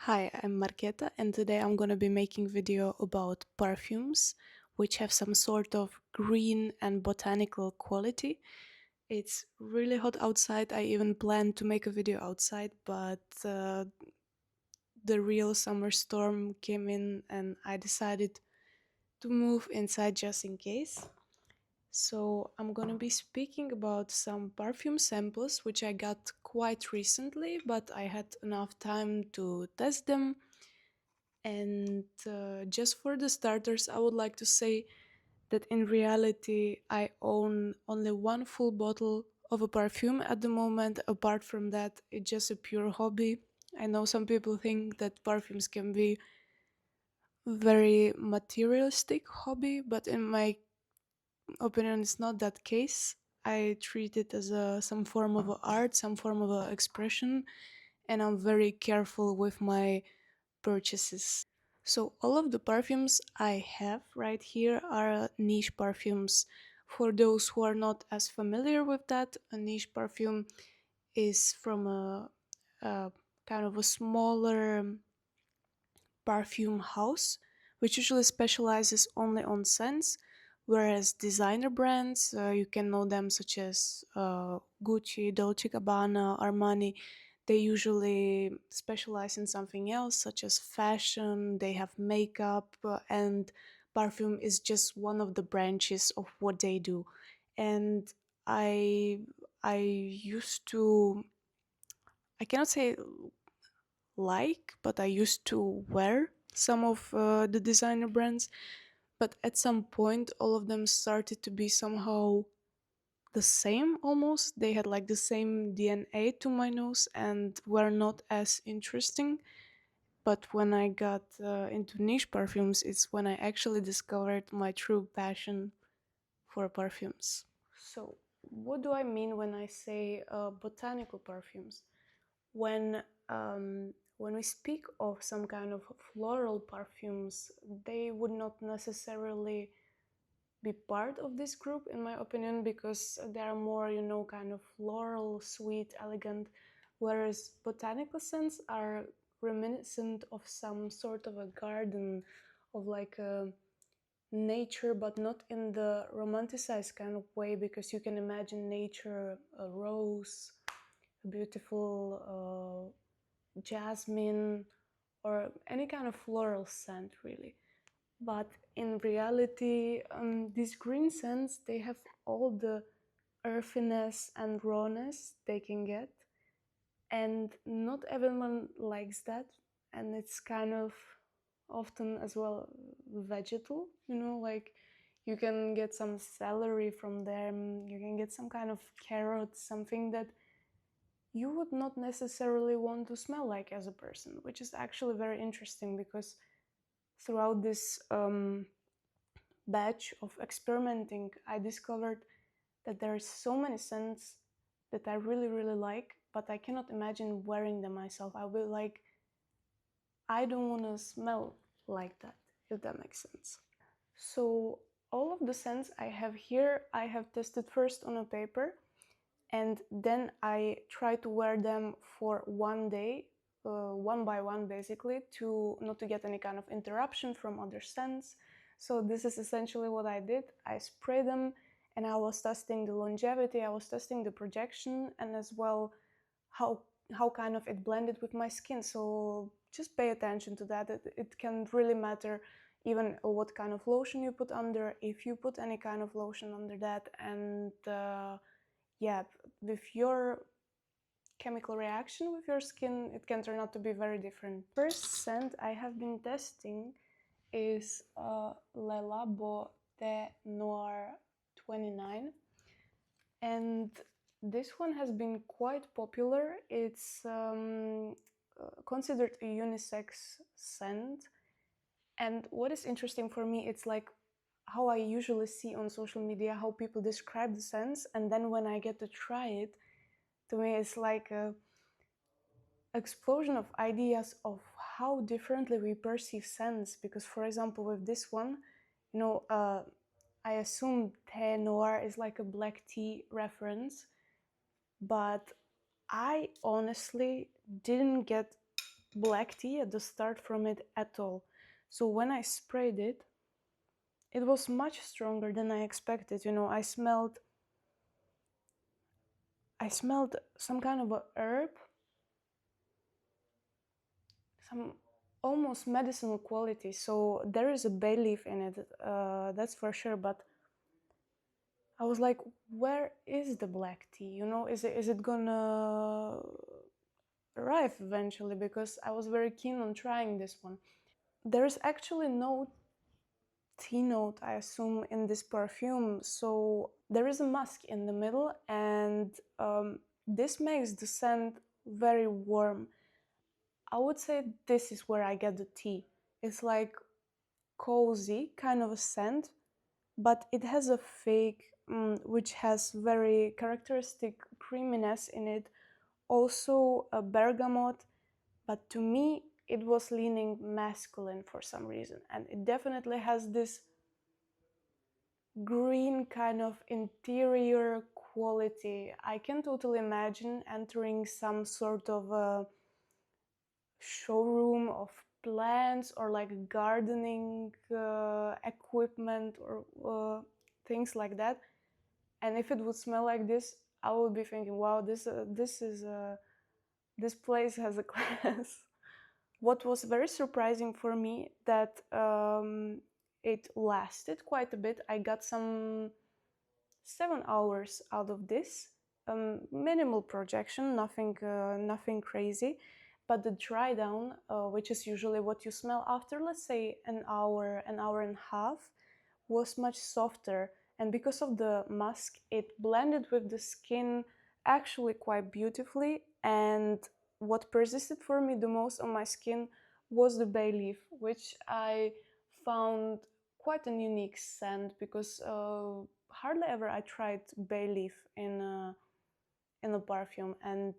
Hi, I'm Marketa, and today I'm gonna be making video about perfumes, which have some sort of green and botanical quality. It's really hot outside. I even planned to make a video outside, but the real summer storm came in, and I decided to move inside just in case. So I'm gonna be speaking about some perfume samples which I got quite recently, but I had enough time to test them. And just for the starters, I would like to say that in reality, I own only one full bottle of a perfume at the moment. Apart from that, it's just a pure hobby. I know some people think that perfumes can be very materialistic hobby, but in my opinion, it's not that case. I treat it as some form of a art, some form of a expression, and I'm very careful with my purchases. So all of the perfumes I have right here are niche perfumes. For those who are not as familiar with that, a niche perfume is from a kind of a smaller perfume house, which usually specializes only on scents, whereas designer brands, you can know them such as Gucci, Dolce Gabbana, Armani, they usually specialize in something else, such as fashion, they have makeup, and perfume is just one of the branches of what they do. And I I used to I cannot say but I used to wear some of the designer brands, but at some point, all of them started to be somehow the same almost. They had like the same DNA to my nose and were not as interesting. But when I got into niche perfumes, it's when I actually discovered my true passion for perfumes. So, what do I mean when I say botanical perfumes? when when we speak of some kind of floral perfumes, they would not necessarily be part of this group, in my opinion, because they are more, kind of floral, sweet, elegant, whereas botanical scents are reminiscent of some sort of a garden, of like a nature, but not in the romanticized kind of way, because you can imagine nature, a rose, a beautiful jasmine, or any kind of floral scent, really. But in reality, these green scents, they have all the earthiness and rawness they can get, and not everyone likes that. And it's kind of often as well vegetal, like you can get some celery from them, you can get some kind of carrot, something that you would not necessarily want to smell like as a person, which is actually very interesting, because throughout this batch of experimenting, I discovered that there are so many scents that I really, really like, but I cannot imagine wearing them myself. I'll be like, I don't want to smell like that, if that makes sense. So, all of the scents I have here, I have tested first on a paper, and then I try to wear them for one day, one by one basically, to not to get any kind of interruption from other scents. So this is essentially what I did. I sprayed them, and I was testing the longevity, I was testing the projection, and as well how kind of it blended with my skin. So just pay attention to that. It can really matter even what kind of lotion you put under, if you put any kind of lotion under that, and yeah, with your chemical reaction with your skin, it can turn out to be very different. First scent I have been testing is Labo de Noir 29, and this one has been quite popular. It's considered a unisex scent, and what is interesting for me, it's like how I usually see on social media how people describe the scents, and then when I get to try it, to me it's like a explosion of ideas of how differently we perceive scents. Because for example, with this one, I assume Thé Noir is like a black tea reference, but I honestly didn't get black tea at the start from it at all. So when I sprayed it, it was much stronger than I expected. You know, I smelled some kind of a herb, some almost medicinal quality. So there is a bay leaf in it, that's for sure. But I was like, where is the black tea? You know, is it gonna arrive eventually? Because I was very keen on trying this one. There is actually no tea note, I assume, in this perfume. So there is a musk in the middle, and this makes the scent very warm. I would say this is where I get the tea. It's like cozy kind of a scent, but it has a fake, which has very characteristic creaminess in it. Also a bergamot, but to me it was leaning masculine for some reason, and it definitely has this green kind of interior quality. I can totally imagine entering some sort of a showroom of plants or like gardening equipment or things like that. And if it would smell like this, I would be thinking, wow, this place has a class. What was very surprising for me that it lasted quite a bit. I got some 7 hours out of this. Minimal projection, nothing crazy. But the dry down, which is usually what you smell after, let's say, an hour and a half, was much softer. And because of the musk, it blended with the skin actually quite beautifully. And what persisted for me the most on my skin was the bay leaf, which I found quite an unique scent because hardly ever I tried bay leaf in a perfume. And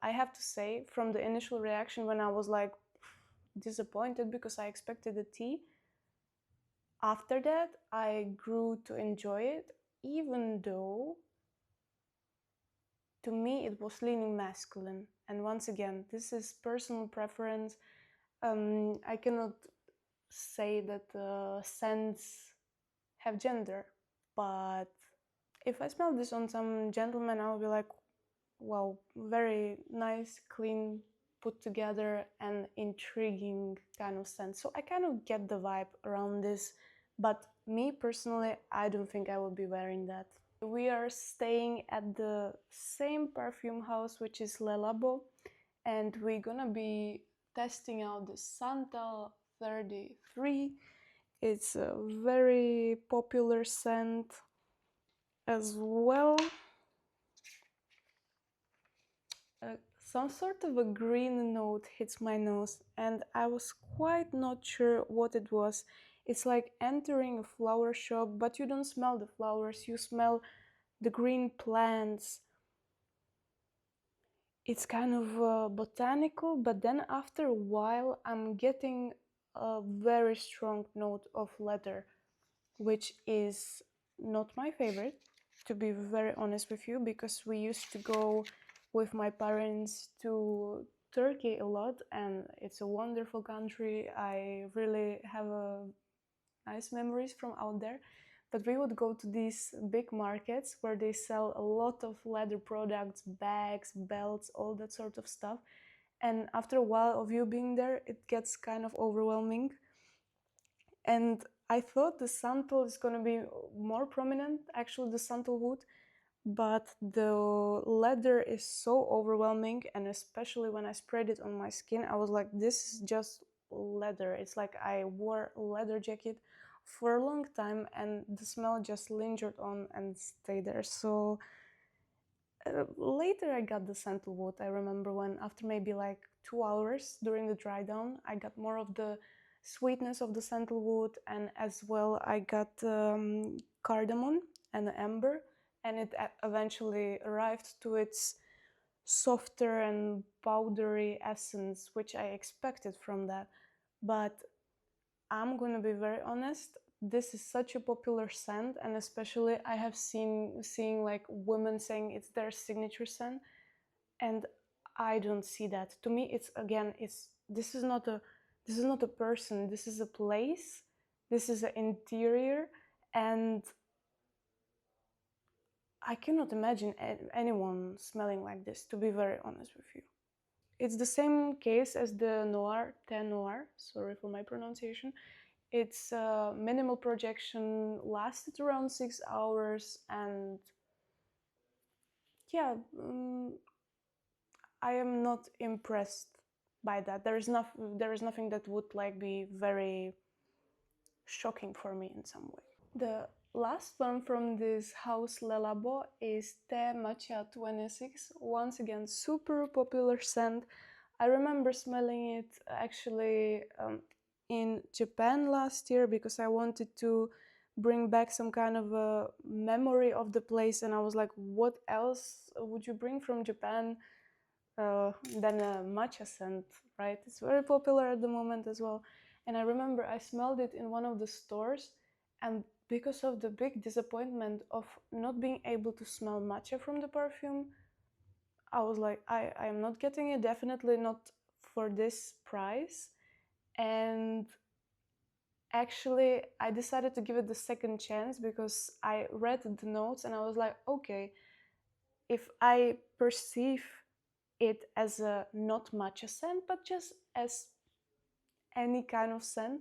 I have to say, from the initial reaction when I was like disappointed because I expected a tea, after that I grew to enjoy it, even though to me it was leaning masculine. And once again, this is personal preference. I cannot say that scents have gender, but if I smell this on some gentleman, I will be like, wow, very nice, clean, put together, and intriguing kind of scent. So I kind of get the vibe around this, but me personally, I don't think I will be wearing that. We are staying at the same perfume house, which is Labo, and we're gonna be testing out the Santal 33. It's a very popular scent as well. Some sort of a green note hits my nose, and I was quite not sure what it was. It's like entering a flower shop, but you don't smell the flowers, you smell the green plants. It's kind of botanical, but then after a while, I'm getting a very strong note of leather, which is not my favorite, to be very honest with you, because we used to go with my parents to Turkey a lot, and it's a wonderful country. I really have nice memories from out there. But we would go to these big markets where they sell a lot of leather products, bags, belts, all that sort of stuff. And after a while of you being there, it gets kind of overwhelming. And I thought the Santal is going to be more prominent, actually, the sandalwood, but the leather is so overwhelming. And especially when I spread it on my skin, I was like, this is just leather. It's like I wore a leather jacket for a long time and the smell just lingered on and stayed there. So later I got the sandalwood. I remember when after maybe like 2 hours during the dry down, I got more of the sweetness of the sandalwood, and as well I got cardamom and amber, and it eventually arrived to its softer and powdery essence, which I expected from that. But I'm gonna be very honest, this is such a popular scent, and especially I have seeing like women saying it's their signature scent, and I don't see that. To me, it's again, it's this is not a person, this is a place, this is an interior, and I cannot imagine anyone smelling like this, to be very honest with you. It's the same case as the Noir, Ten Noir, sorry for my pronunciation. It's minimal projection, lasted around 6 hours, and yeah, I am not impressed by that. There is nothing that would like be very shocking for me in some way. The last one from this house Labo is the Matcha 26. Once again, super popular scent. I remember smelling it actually in Japan last year because I wanted to bring back some kind of a memory of the place, and I was like, what else would you bring from Japan than a matcha scent, right? It's very popular at the moment as well. And I remember I smelled it in one of the stores, and because of the big disappointment of not being able to smell matcha from the perfume, I was like, I am not getting it, definitely not for this price. And actually, I decided to give it the second chance because I read the notes and I was like, okay, if I perceive it as a not matcha scent, but just as any kind of scent,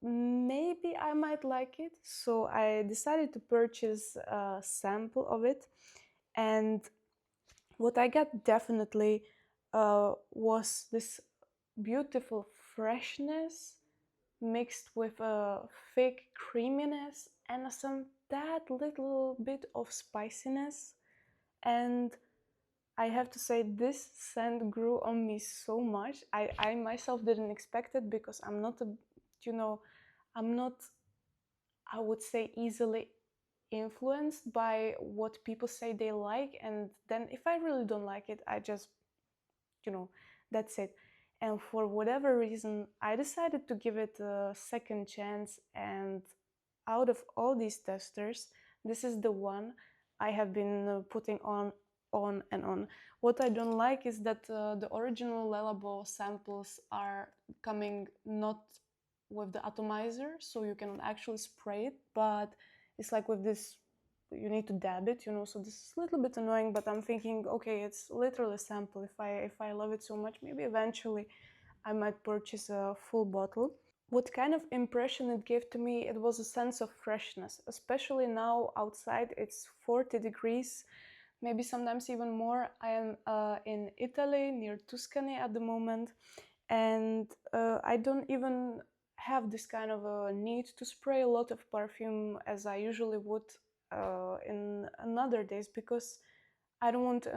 maybe I might like it. So I decided to purchase a sample of it, and what I got definitely was this beautiful freshness mixed with a fake creaminess and some that little bit of spiciness. And I have to say, this scent grew on me so much. I myself didn't expect it because I'm not a, I'm not, I would say, easily influenced by what people say they like. And then if I really don't like it, I just, that's it. And for whatever reason, I decided to give it a second chance. And out of all these testers, this is the one I have been putting on and on. What I don't like is that the original Labo samples are coming not with the atomizer, so you can actually spray it, but it's like with this, you need to dab it, so this is a little bit annoying, but I'm thinking, okay, it's literally a sample. If I love it so much, maybe eventually I might purchase a full bottle. What kind of impression it gave to me, it was a sense of freshness, especially now outside it's 40 degrees, maybe sometimes even more. I am in Italy, near Tuscany at the moment, and I don't even have this kind of a need to spray a lot of perfume as I usually would in another days, because I don't want to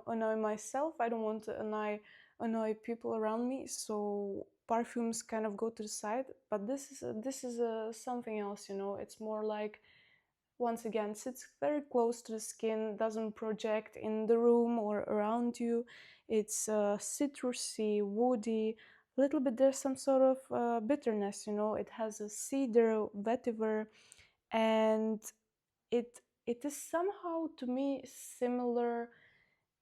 annoy myself, I don't want to annoy people around me, so perfumes kind of go to the side. But this is something else, it's more like, once again, sits very close to the skin, doesn't project in the room or around you. It's citrusy, woody, a little bit, there's some sort of bitterness, it has a cedar, vetiver, and it is somehow to me similar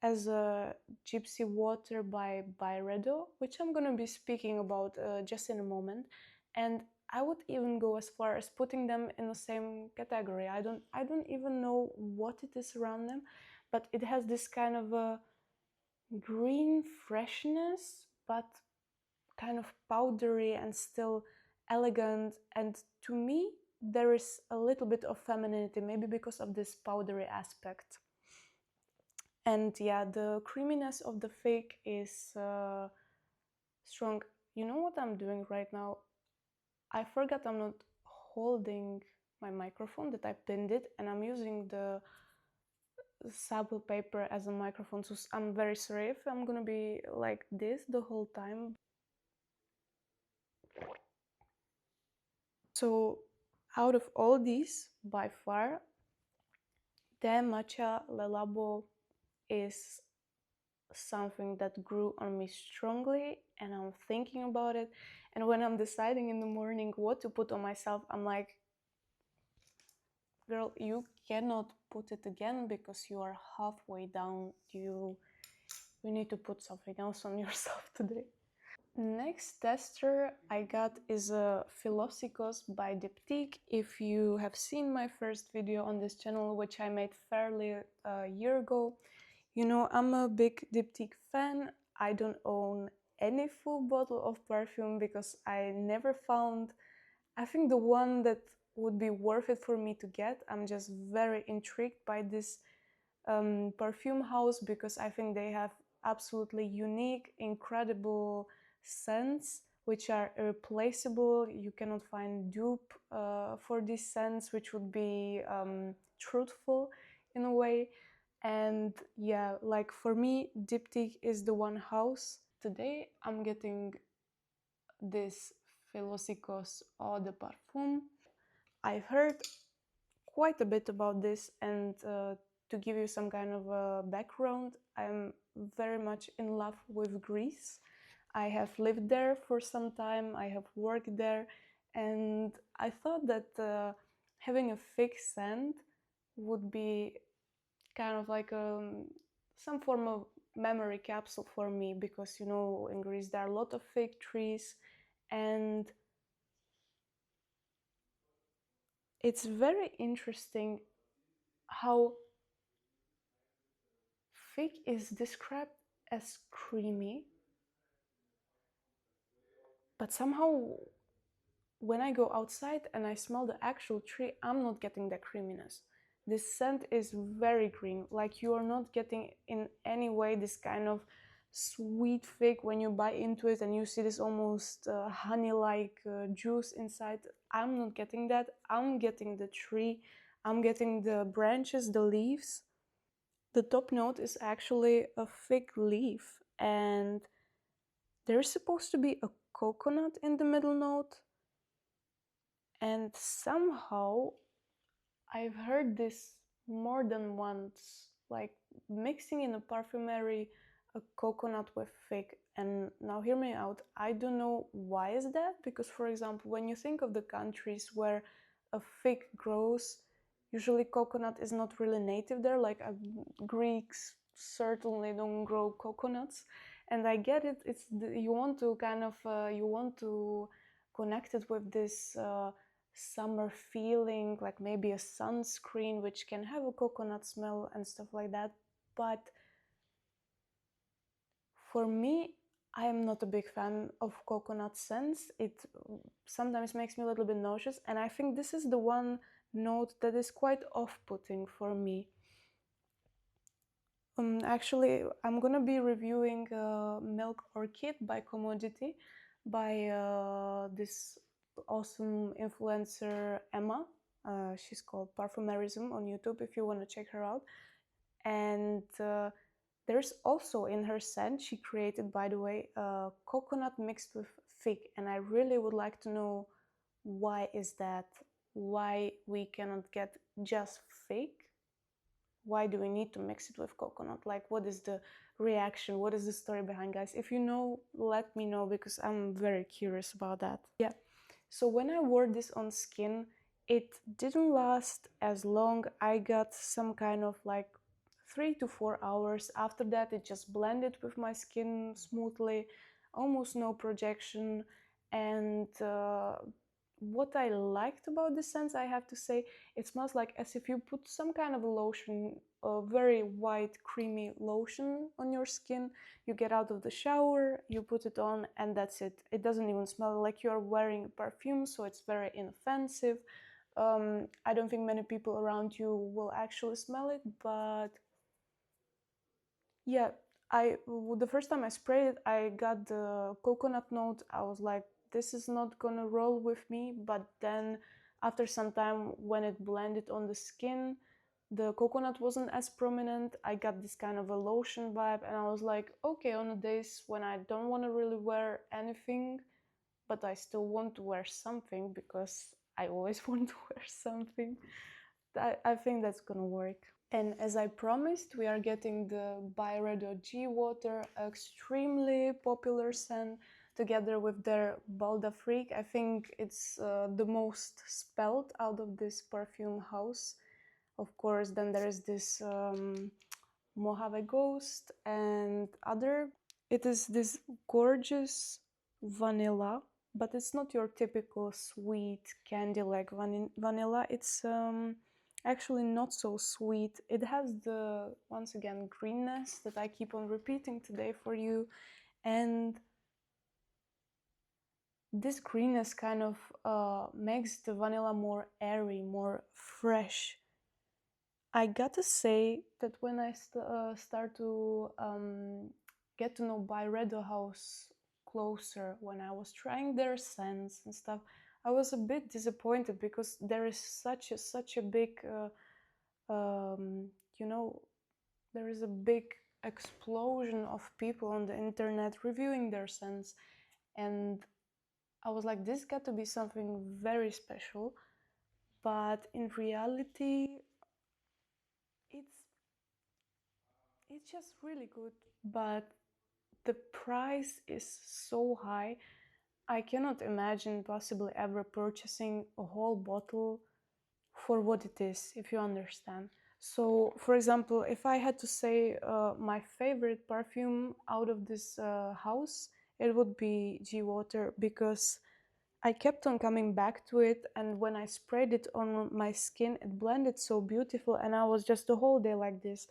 as a Gypsy Water by Byredo, which I'm gonna be speaking about just in a moment. And I would even go as far as putting them in the same category. I don't even know what it is around them, but it has this kind of a green freshness, but kind of powdery and still elegant. And to me, there is a little bit of femininity, maybe because of this powdery aspect. And yeah, the creaminess of the fake is strong. You know what I'm doing right now? I forgot I'm not holding my microphone, that I pinned it, and I'm using the sample paper as a microphone. So I'm very sorry if I'm gonna be like this the whole time. So out of all these, by far, the Matcha Le Labo is something that grew on me strongly, and I'm thinking about it. And when I'm deciding in the morning what to put on myself, I'm like, girl, you cannot put it again because you are halfway down. You need to put something else on yourself today. Next tester I got is a Philosykos by Diptyque. If you have seen my first video on this channel, which I made fairly a year ago, you know I'm a big Diptyque fan. I don't own any full bottle of perfume because I never found, I think, the one that would be worth it for me to get. I'm just very intrigued by this perfume house because I think they have absolutely unique, incredible scents which are irreplaceable. You cannot find dupe for these scents, which would be truthful in a way. And yeah, like for me, Diptyque is the one house. Today I'm getting this Philosykos Eau de Parfum. I've heard quite a bit about this, and to give you some kind of a background, I'm very much in love with Greece. I have lived there for some time, I have worked there, and I thought that having a fig scent would be kind of like some form of memory capsule for me, because you know in Greece there are a lot of fig trees, and it's very interesting how fig is described as creamy, but somehow when I go outside and I smell the actual tree, I'm not getting that creaminess. This scent is very green, like you are not getting in any way this kind of sweet fig when you bite into it and you see this almost honey-like juice inside. I'm not getting that. I'm getting the tree, I'm getting the branches, the leaves. The top note is actually a fig leaf, and there's supposed to be a coconut in the middle note, and somehow I've heard this more than once, like mixing in a perfumery a coconut with fig. And now hear me out, I don't know why is that, because for example, when you think of the countries where a fig grows, usually coconut is not really native there, like Greeks certainly don't grow coconuts. And I get it, you want to kind of, you want to connect it with this summer feeling, like maybe a sunscreen which can have a coconut smell and stuff like that. But for me, I am not a big fan of coconut scents. It sometimes makes me a little bit nauseous, and I think this is the one note that is quite off-putting for me. Actually, I'm gonna be reviewing Milk Orchid by Commodity by this awesome influencer Emma. She's called Parfumerism on YouTube if you want to check her out. And there's also in her scent she created, by the way, coconut mixed with fig. And I really would like to know why is that? Why we cannot get just fig? Why do we need to mix it with coconut? Like, what is the reaction? What is the story behind, guys? If you know, let me know, because I'm very curious about that. Yeah, so when I wore this on skin, it didn't last as long. I got some kind of like 3 to 4 hours. After that, it just blended with my skin smoothly, almost no projection. And what I liked about this scent, I have to say, it smells like as if you put some kind of a lotion, a very white creamy lotion on your skin. You get out of the shower, you put it on, and that's it. It doesn't even smell like you are wearing a perfume, so it's very inoffensive. I don't think many people around you will actually smell it, but yeah, the first time I sprayed it, I got the coconut note. I was like, this is not gonna roll with me. But then after some time, when it blended on the skin, the coconut wasn't as prominent. I got this kind of a lotion vibe, and I was like, okay, on the days when I don't want to really wear anything, but I still want to wear something because I always want to wear something, I think that's gonna work. And as I promised, we are getting the Byredo G Water, extremely popular scent, together with their Balda Freak. I think it's the most spelled out of this perfume house. Of course, then there is this Mojave Ghost and other. It is this gorgeous vanilla, but it's not your typical sweet candy like vanilla. It's actually not so sweet. It has the, once again, greenness that I keep on repeating today for you, and this greenness kind of makes the vanilla more airy, more fresh. I gotta say that when I start to get to know Byredo House closer, when I was trying their scents and stuff, I was a bit disappointed because there is such a big, you know, there is a big explosion of people on the internet reviewing their scents, and I was like, this got to be something very special. But in reality, it's it's just really good. But the price is so high. I cannot imagine possibly ever purchasing a whole bottle for what it is, if you understand. So, for example, if I had to say my favorite perfume out of this house, it would be G Water, because I kept on coming back to it, and when I sprayed it on my skin, it blended so beautiful, and I was just the whole day like this,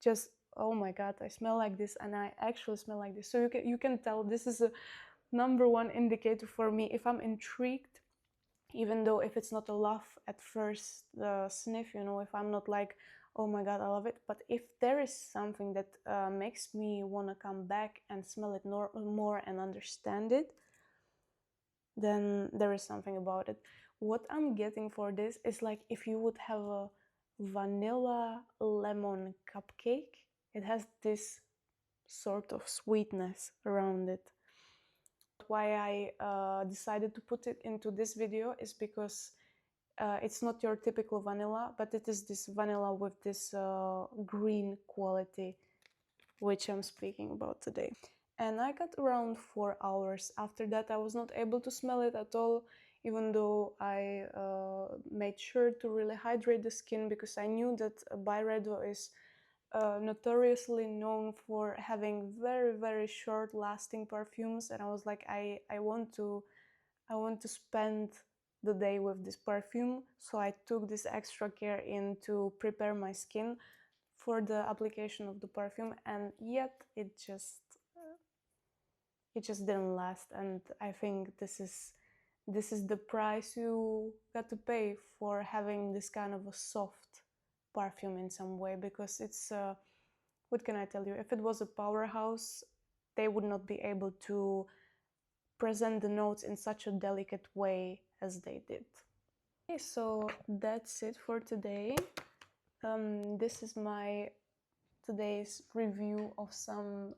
just, oh my god, I smell like this, and I actually smell like this. So you can tell this is a number one indicator for me if I'm intrigued, even though if it's not a love at first sniff, you know, if I'm not like, oh my god, I love it, but if there is something that makes me want to come back and smell it more and understand it, then there is something about it. What I'm getting for this is like if you would have a vanilla lemon cupcake, it has this sort of sweetness around it. Why I decided to put it into this video is because it's not your typical vanilla, but it is this vanilla with this green quality, which I'm speaking about today. And I got around 4 hours. After that, I was not able to smell it at all, even though I made sure to really hydrate the skin, because I knew that Byredo is notoriously known for having very, very short lasting perfumes, and I was like, I want to spend the day with this perfume, so I took this extra care in to prepare my skin for the application of the perfume, and yet it just didn't last. And I think this is the price you got to pay for having this kind of a soft perfume in some way, because it's what can I tell you, if it was a powerhouse, they would not be able to present the notes in such a delicate way as they did. Okay, so that's it for today. This is my today's review of some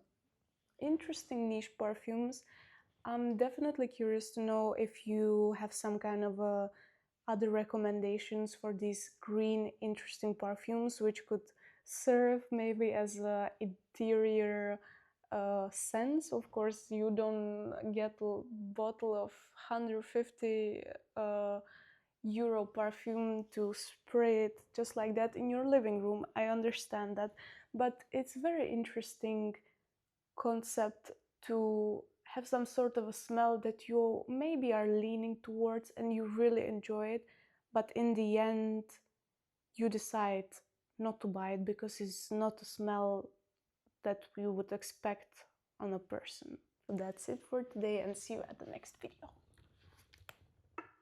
interesting niche perfumes. I'm definitely curious to know if you have some kind of other recommendations for these green interesting perfumes, which could serve maybe as a interior scents. Of course, you don't get a bottle of 150 euro perfume to spray it just like that in your living room. I understand that, but it's very interesting concept to have some sort of a smell that you maybe are leaning towards and you really enjoy it, but in the end you decide not to buy it because it's not a smell that you would expect on a person. So that's it for today, and see you at the next video.